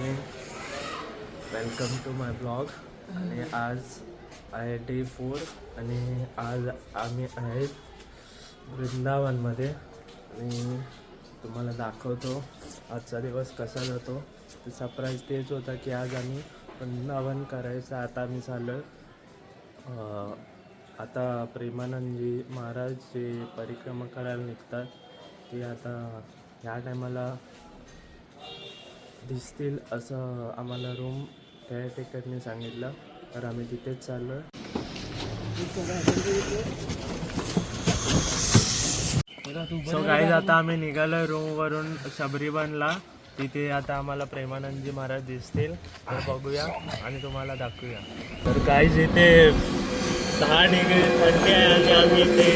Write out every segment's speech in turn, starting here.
Morning, welcome to my blog. आणि आज आहे डे 4 आणि आज आम्ही आहे वृंदावनमध्ये आणि तुम्हाला दाखवतो आजचा दिवस कसा जातो. ते सरप्राईज तेच होता की आज आम्ही वृंदावन करायचं. आता आम्ही चाललो आता प्रेमानंदजी महाराज जे परिक्रमा करायला निघतात ते आता ह्या टायमाला दिसतील असं आम्हाला रूम केअरटेकरने सांगितलं, तर आम्ही तिथेच चाललो आहे. सो गाईज आता आम्ही निघालो रूमवरून शबरीवनला. तिथे आता आम्हाला प्रेमानंदजी महाराज दिसतील, तर बघूया आणि तुम्हाला दाखवूया. तर गाईज इथे 10 डिग्री थंडी आहे आणि आम्ही इथे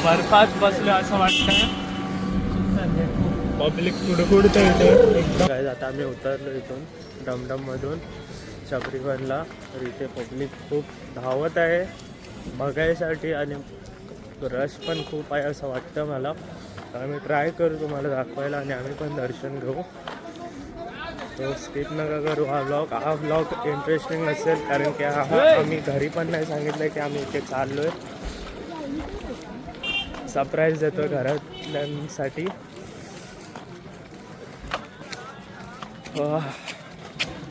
बर्फात बसलो असं वाटतं. पब्लिक कुडकुडतं इथे. गाईज आता आम्ही उतरलो इथून डमडममधून शबरीवनला. तर इथे पब्लिक खूप धावत आहे बघायसाठी आणि रश पण खूप आहे असं वाटतं मला. तर आम्ही ट्राय करू तुम्हाला दाखवायला आणि आम्ही पण दर्शन घेऊ. तो स्किप नका करू हा व्लॉग इंटरेस्टिंग असेल, कारण की आम्ही घरी पण नाही सांगितलं की आम्ही इथे चाललो आहे. सरप्राईज देतो घरातल्यांसाठी.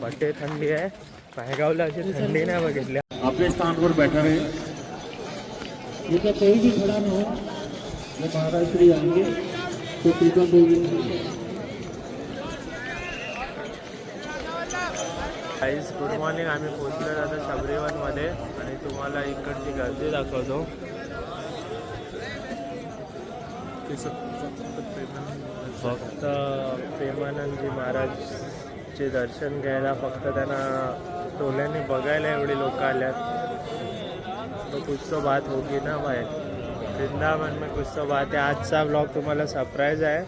बटे थंडी आहे, नायगावला अशी थंडी नाही बघितली. अपने स्थान पर बैठा रहे, ये कोई भी खड़ा न हो. जब महाराज श्री आएंगे तो कृपा गाईज गुड मॉर्निंग. आम्ही पोहोचलो आता शबरीवनमध्ये आणि तुम्हाला इकडची गर्दी दाखवतो. फक्त प्रेमानंदजी महाराजचे दर्शन घ्यायला फक्त त्यांना टोल्याने बघायला एवढे लोक आल्यात. तो कुछ तो बात होगी ना भाई, वृंदावन में कुछ तो बात आहे. आजचा ब्लॉग तुम्हाला सरप्राईज आहे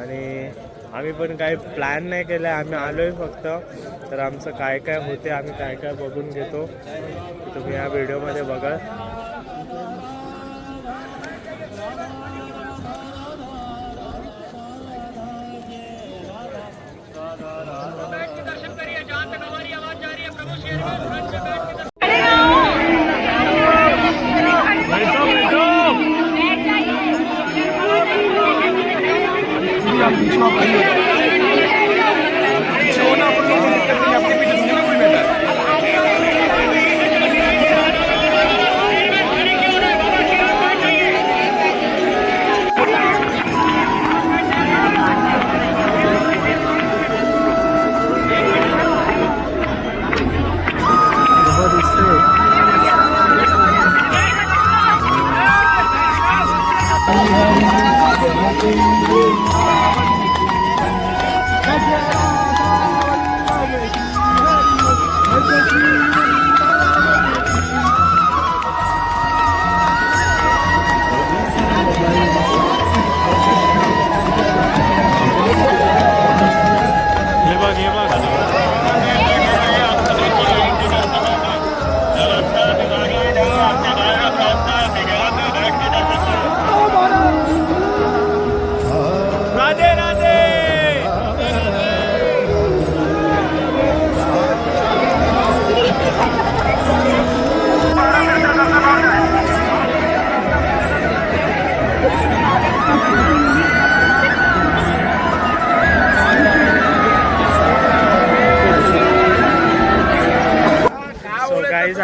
आणि आम्ही पण काही प्लॅन नाही केलं आहे, आम्ही आलो आहे फक्त. तर आमचं काय काय होते आम्ही काय काय बघून घेतो, तुम्ही या व्हिडिओमध्ये बघा.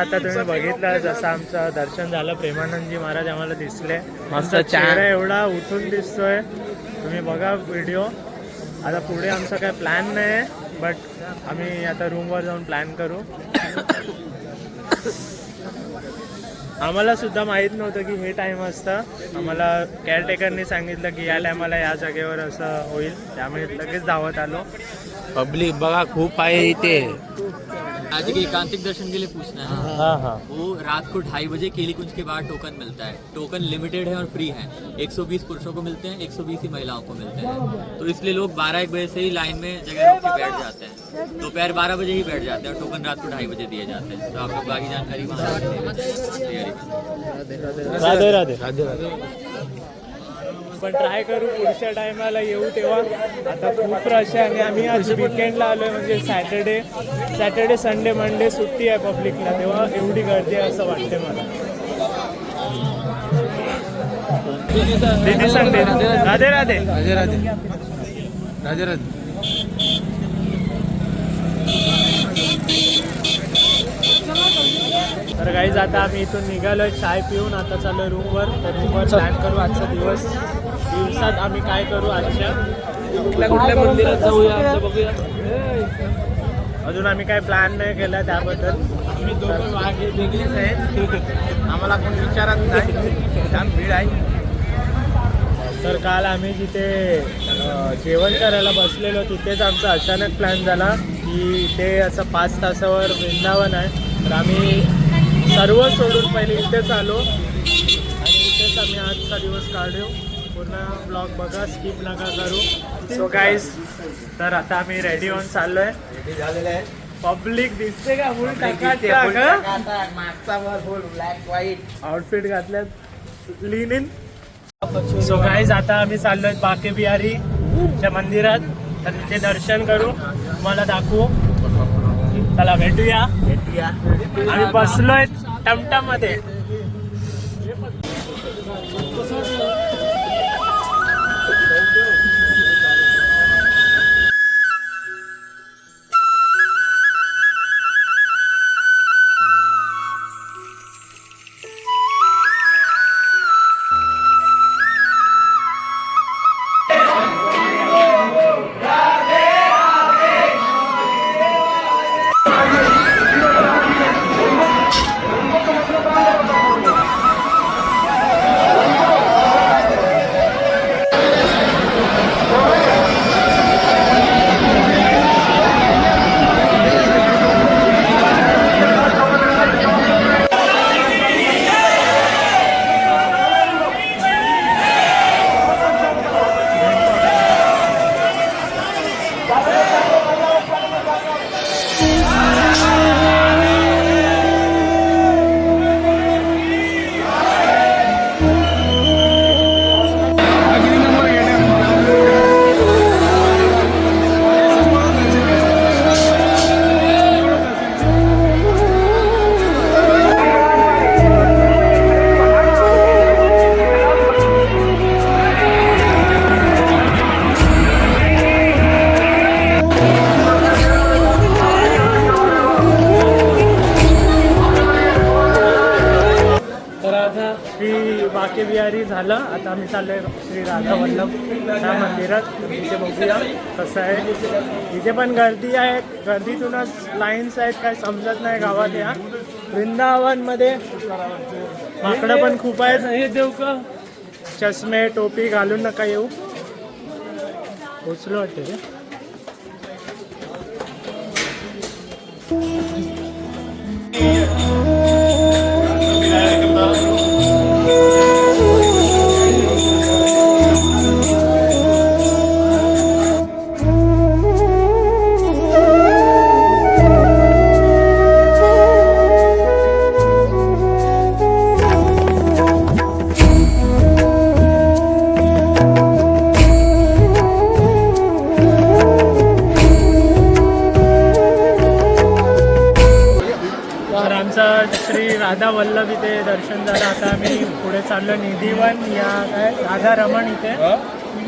आता तुम्ही बघितलं जसं आमचं दर्शन झालं, प्रेमानंदजी महाराज आम्हाला दिसले. मस्त चेहरा एवढा उठून दिसतोय, तुम्ही बघा व्हिडिओ. आता पुढे आमचा काय प्लॅन नाही, बट आम्ही आता रूमवर जाऊन प्लॅन करू. आम्हाला सुद्धा माहीत नव्हतं की हे टाईम असतं. आम्हाला केअरटेकरने सांगितलं की या टायमाला या जागेवर असं होईल, त्यामुळे लगेच धावत आलो. पब्लिक बघा खूप आहे इथे. आज के एकांतिक दर्शन के लिए पूछना है. हाँ. वो रात को 2:30 बजे केली कुंज के बाद टोकन मिलता है. टोकन लिमिटेड है और फ्री है. 120 पुरुषों को मिलते हैं, 120 ही महिलाओं को मिलते हैं. तो इसलिए लोग 12-1 बजे से ही लाइन में जगह रोक के बैठ जाते हैं. दोपहर 12 बजे ही बैठ जाते हैं और टोकन रात को 2:30 बजे दिए जाते हैं. तो आप लोग बाकी जानकारी वहाँ राधे राधे. पण ट्राय करू पुढच्या टायमाला येऊ तेव्हा. आता खूप रश आहे आणि आम्ही आज विकेंडला आलो आहे, म्हणजे सॅटर्डे संडे मंडे सुट्टी आहे पब्लिकला, तेव्हा एवढी गर्दी आहे असं वाटते मला. दीदी संडे राधे राधे राधे राधे राधे राधे. तर गाईज आता आम्ही इथून निघालोय चाय पिऊन, आता चालू रूमवर. तर रूमवर प्लॅन करू आजचा दिवसात आम्ही काय करू आजच्या, कुठल्या मंदिरात जाऊया बघूया. अजून आम्ही काय प्लॅन नाही केला त्याबद्दल. आम्ही दोघं वेगळीच आहेत, आम्हाला कोण विचारत नाही, छान भीड आहे. तर काल आम्ही जिथे जेवण करायला बसलेलो तिथेच आमचा अचानक प्लॅन झाला की ते असं 5 तासावर वृंदावन आहे. तर आम्ही सर्व सोडून पहिले इथेच आलो आणि इथेच आम्ही आजचा दिवस काढू. पूर्ण ब्लॉग बघा, स्किप नका करू. सो गाईज, तर आता आम्ही रेडी होऊन चाललो आहे. रेडी झालेलं आहे. पब्लिक दिसते का फुल ब्लॅक व्हाईट आउटफिट घातल्यात लीन इन. सो गाईज, आता आम्ही चाललोय बाके बिहारीच्या मंदिरात. तर तिथे दर्शन करू, तुम्हाला दाखवू. चला भेटूया. आम्ही बसलोय टमटम मध्ये. श्री बाके बिहारी झालं. आता आम्ही चाललोय श्री राधा वल्लभ त्या मंदिरात. तिथे बघूया कसं आहे. इथे पण गर्दी आहे, गर्दीतूनच लाईन्स आहेत, काय समजत नाही गावात. या वृंदावनमध्ये माकडं पण खूप आहेत. हे देऊ का चष्मे टोपी घालून नका येऊ. पोचलो वाटते रे. श्री राधा वल्लभ इथे दर्शन झालं. आता आम्ही पुढे चाललो निधीवन या काय राधा रमण इथे.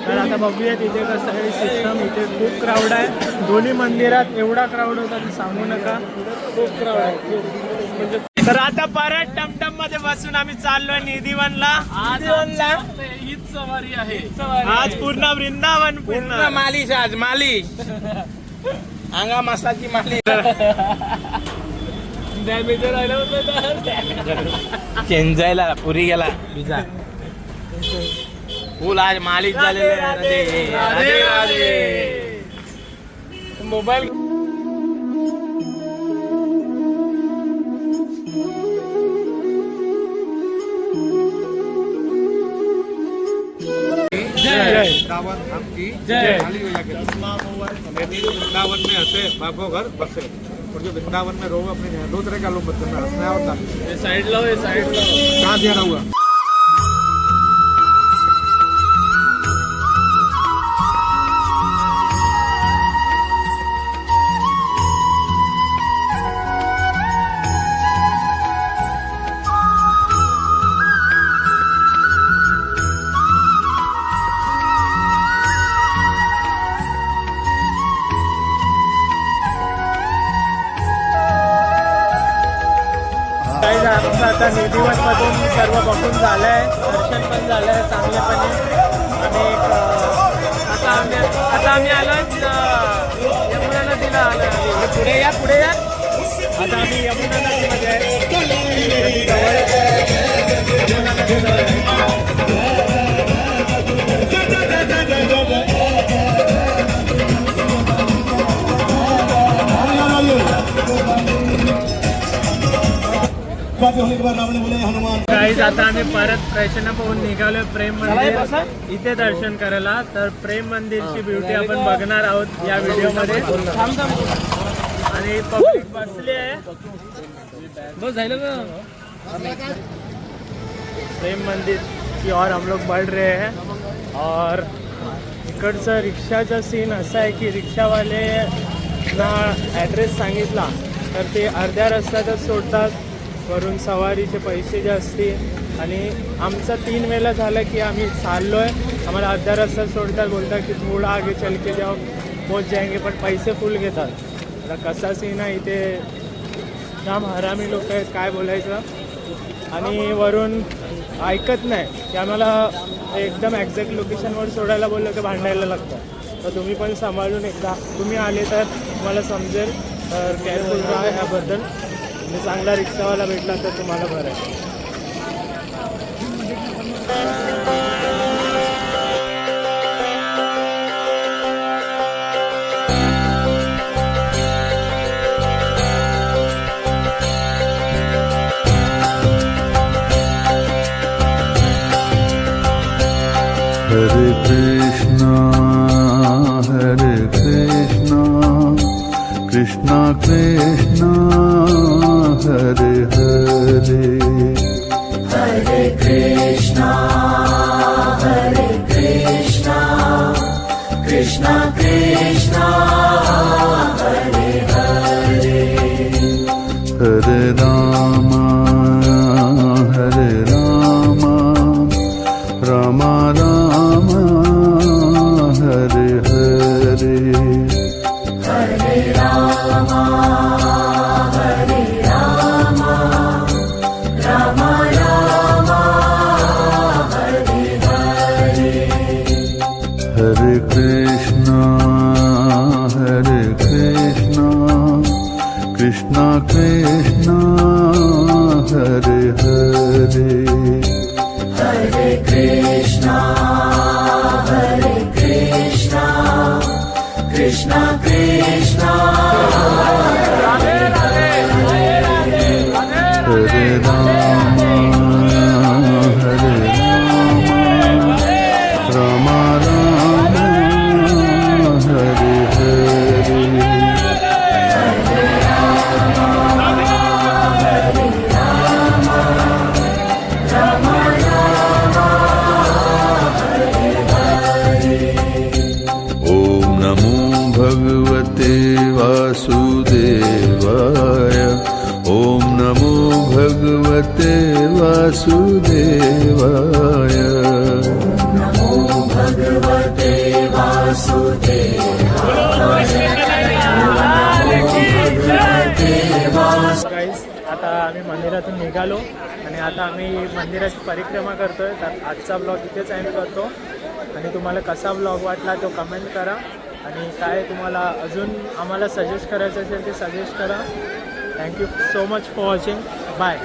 तर आता बघूया तिथे कसं आहे सिस्टम. इथे खूप क्राऊड आहे. दोन्ही मंदिरात एवढा क्राऊड होता की सांगू नका. खूप क्राऊड आहे म्हणजे. तर आता परत टमटम मध्ये बसून आम्ही चाललोय निधीवनला. हीच सवारी आहे. आज पूर्ण वृंदावन पूर्ण मालिश. आज मालिश अंगा मसाची मालिश. चेंजायला पुरी गेला बिजा फुल आज मालिश झालेले. मोबाईल वृंदावन धाम की जय। वृंदावन में हंसे बाबो घर बसे. और जो वृंदावन में रोग अपने 2 तरह का लोग बच्चों में हंसना होता है. Side low, side low. कहाँ दिया हुआ आमचं आता निधिवनमधून सर्व बघून झालं आहे, दर्शन पण झालं आहे चांगल्यापणे. आणि आता आम्ही आलो यमुना नदीला आलो. पुढे या आता आम्ही यमुना नदीमध्ये आहे. यमुना नदीजवळ आहे. गाईज आता आम्ही परत प्रश्न पाहून निघालोय प्रेम मंदिर इथे दर्शन करायला. तर प्रेम मंदिरची ब्युटी आपण बघणार आहोत या व्हिडिओमध्ये. आणि पब्लिक बसली आहे. बस झालं का प्रेम मंदिर की और हम लोग बढ़ रहे हैं. और इकडचं रिक्षाचा सीन असा आहे की रिक्षावाले ना ॲड्रेस सांगितला तर ते अर्ध्या रस्त्यातच सोडतात. वरून सवारीचे पैसे जे असतील. आणि आमचं 3 वेळा झालं की आम्ही चाललो आहे, आम्हाला अर्ध्या रस्त्यात सोडतात, बोलतात की थोडा आगे चल के जाओ पोच जाएंगे, पण पैसे फुल घेतात. आता कसा सीन आहे इथे, जाम हरामी लोक आहेत, काय बोलायचं. आणि वरून ऐकत नाही की आम्हाला एकदम एक्झॅक्ट लोकेशनवर सोडायला बोललं की भांडायला लागतं. तर तुम्ही पण सांभाळून एकदा तुम्ही आले तर तुम्हाला समजेल. तर केअरफुल राहा ह्याबद्दल. म्हणजे चांगला रिक्षावाला भेटला तर तुम्हाला बरं आहे. Hare Krishna, Krishna Krishna, Hare Hare, Hare Krishna, Krishna Krishna, Hare Hare, Hare Rama, Rama Rama, Hare Hare, Hare Rama, Rama Rama, Hare Hare, Hare Krishna, Krishna Krishna, Hare Hare, Hare Krishna, Krishna Krishna, Hare Rama, Rama Rama, Hare Hare, Om Namo Bhagavate Vasudevaya, Om Namo Bhagavate Vasudevaya, Namo Bhagavate guys आता आम्ही मंदिरातून निघालो आणि आता आम्ही मंदिराची परिक्रमा करतोय. तर आजचा ब्लॉग इथेच एंड करतो. आणि तुम्हाला कसा ब्लॉग वाटला तो कमेंट करा. आणि काय तुम्हाला अजून आम्हाला सजेस्ट करायचं असेल ते सजेस्ट करा. Thank you so much for watching. Bye.